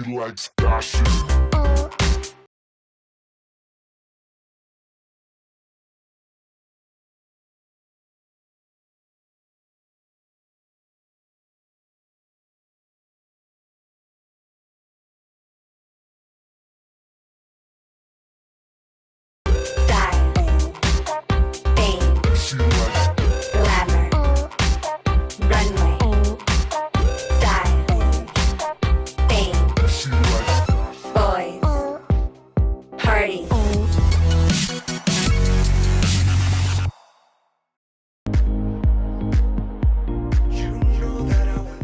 likes that shit. She likes she likes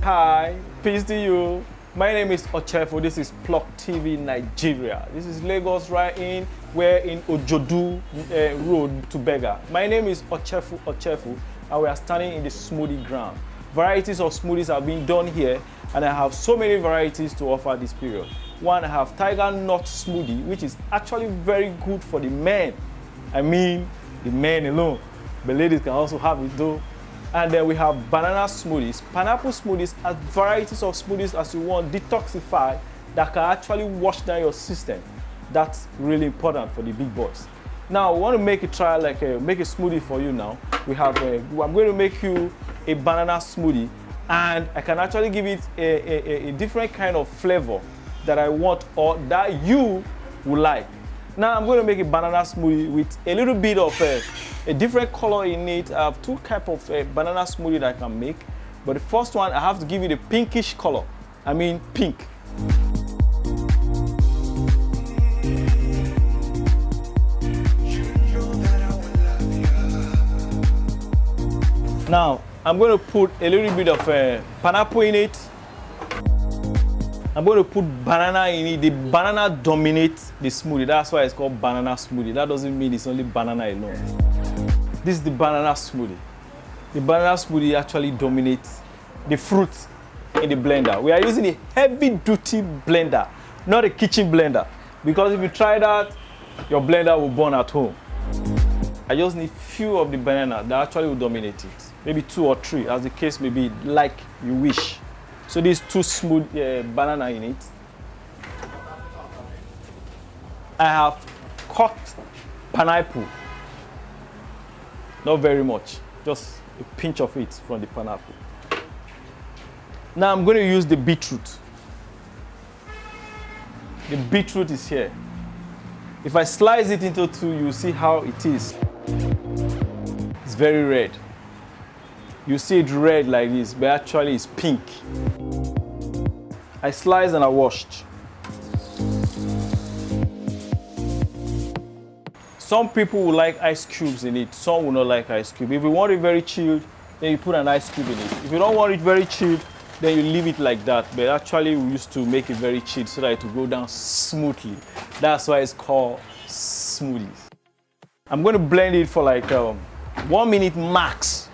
Hi, peace to you. My name is Ochefu. This is Plug TV Nigeria. This is Lagos right in. We're in Ojodu Road to Bega. My name is Ochefu, and we are standing in the smoothie ground. Varieties of smoothies are being done here, and I have so many varieties to offer this period. One, I have Tiger Nut Smoothie, which is actually very good for the men. I mean, the men alone. The ladies can also have it though. And then we have banana smoothies, pineapple smoothies, and varieties of smoothies as you want, detoxify, that can actually wash down your system. That's really important for the big boys. Now, we want to make a trial, make a smoothie for you now. I'm going to make you a banana smoothie, and I can actually give it a different kind of flavor that I want or that you would like. Now I'm going to make a banana smoothie with a little bit of a different color in it. I have two types of banana smoothie that I can make. But the first one, I have to give it a pinkish color. I mean pink. Now I'm going to put a little bit of pineapple in it. I'm going to put banana in it. The banana dominates the smoothie. That's why it's called banana smoothie. That doesn't mean it's only banana alone. This is the banana smoothie. The banana smoothie actually dominates the fruit in the blender. We are using a heavy-duty blender, not a kitchen blender. Because if you try that, your blender will burn at home. I just need few of the banana that actually will dominate it. Maybe 2 or 3, as the case may be, like you wish. So these 2 smooth banana in it. I have cut pineapple. Not very much, just a pinch of it from the pineapple. Now I'm going to use the beetroot. The beetroot is here. If I slice it into 2, you see how it is. It's very red. You see it red like this, but actually it's pink. I sliced and I washed. Some people will like ice cubes in it, some will not like ice cube. If you want it very chilled, then you put an ice cube in it. If you don't want it very chilled, then you leave it like that. But actually we used to make it very chilled so that it will go down smoothly. That's why it's called smoothies. I'm going to blend it for like 1 minute max.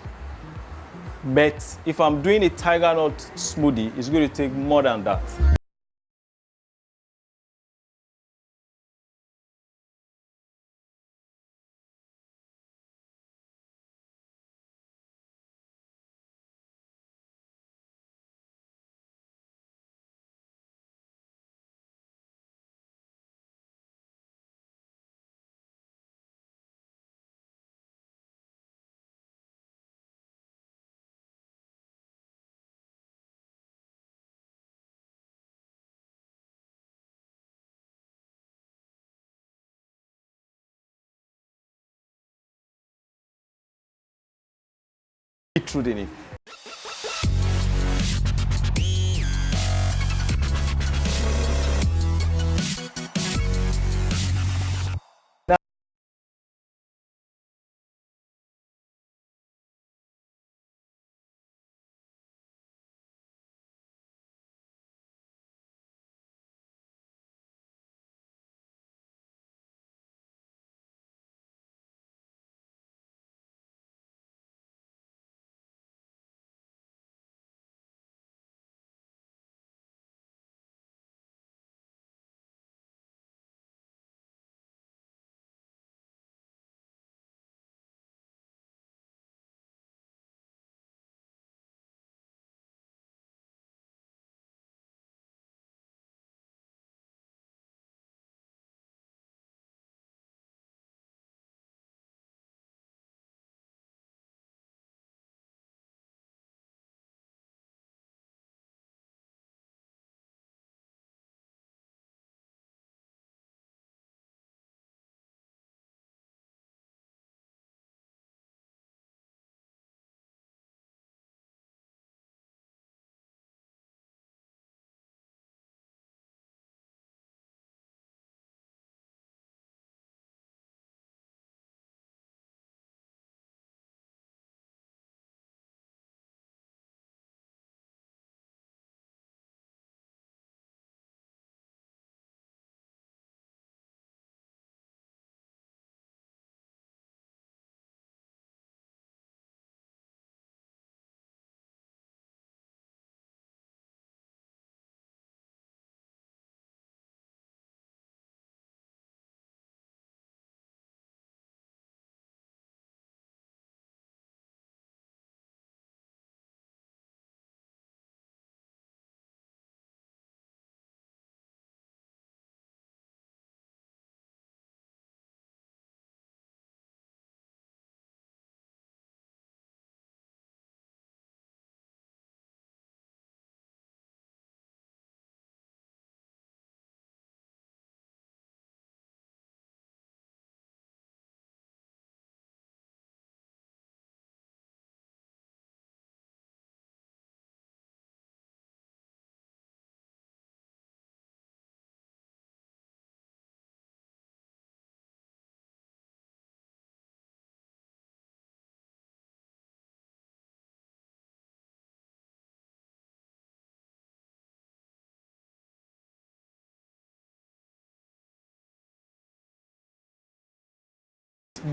But if I'm doing a tiger nut smoothie, it's going to take more than that. Beetroot in it.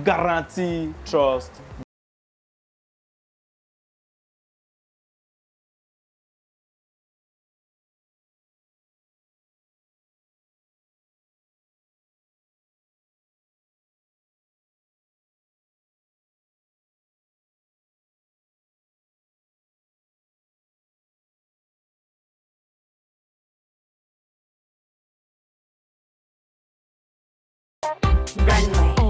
guarantee trust. Runway.